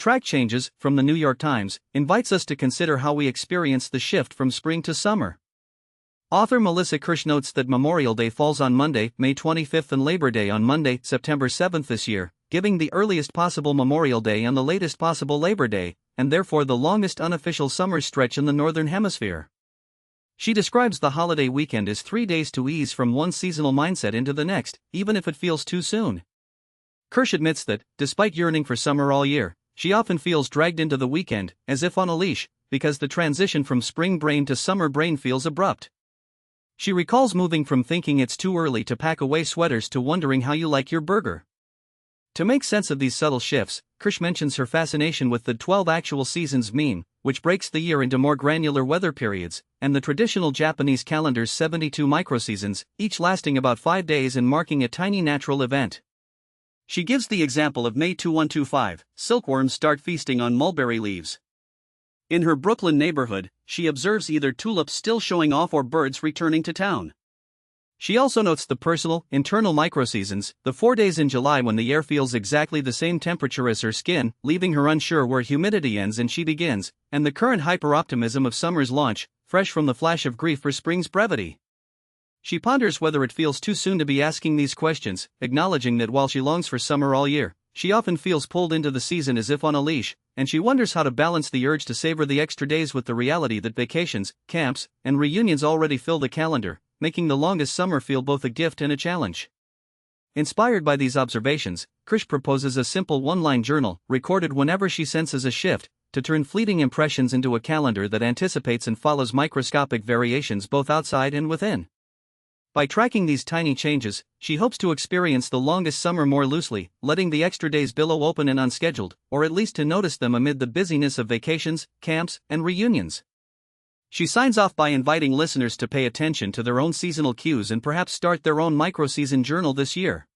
Track Changes, from the New York Times, invites us to consider how we experience the shift from spring to summer. Author Melissa Kirsch notes that Memorial Day falls on Monday, May 25th and Labor Day on Monday, September 7th this year, giving the earliest possible Memorial Day and the latest possible Labor Day, and therefore the longest unofficial summer stretch in the Northern Hemisphere. She describes the holiday weekend as 3 days to ease from one seasonal mindset into the next, even if it feels too soon. Kirsch admits that, despite yearning for summer all year, she often feels dragged into the weekend, as if on a leash, because the transition from spring brain to summer brain feels abrupt. She recalls moving from thinking it's too early to pack away sweaters to wondering how you like your burger. To make sense of these subtle shifts, Kirsch mentions her fascination with the 12 actual seasons meme, which breaks the year into more granular weather periods, and the traditional Japanese calendar's 72 microseasons, each lasting about 5 days and marking a tiny natural event. She gives the example of May 2125, silkworms start feasting on mulberry leaves. In her Brooklyn neighborhood, she observes either tulips still showing off or birds returning to town. She also notes the personal, internal microseasons, the 4 days in July when the air feels exactly the same temperature as her skin, leaving her unsure where humidity ends and she begins, and the current hyper-optimism of summer's launch, fresh from the flash of grief for spring's brevity. She ponders whether it feels too soon to be asking these questions, acknowledging that while she longs for summer all year, she often feels pulled into the season as if on a leash, and she wonders how to balance the urge to savor the extra days with the reality that vacations, camps, and reunions already fill the calendar, making the longest summer feel both a gift and a challenge. Inspired by these observations, Kirsch proposes a simple one-line journal, recorded whenever she senses a shift, to turn fleeting impressions into a calendar that anticipates and follows microscopic variations both outside and within. By tracking these tiny changes, she hopes to experience the longest summer more loosely, letting the extra days billow open and unscheduled, or at least to notice them amid the busyness of vacations, camps, and reunions. She signs off by inviting listeners to pay attention to their own seasonal cues and perhaps start their own micro-season journal this year.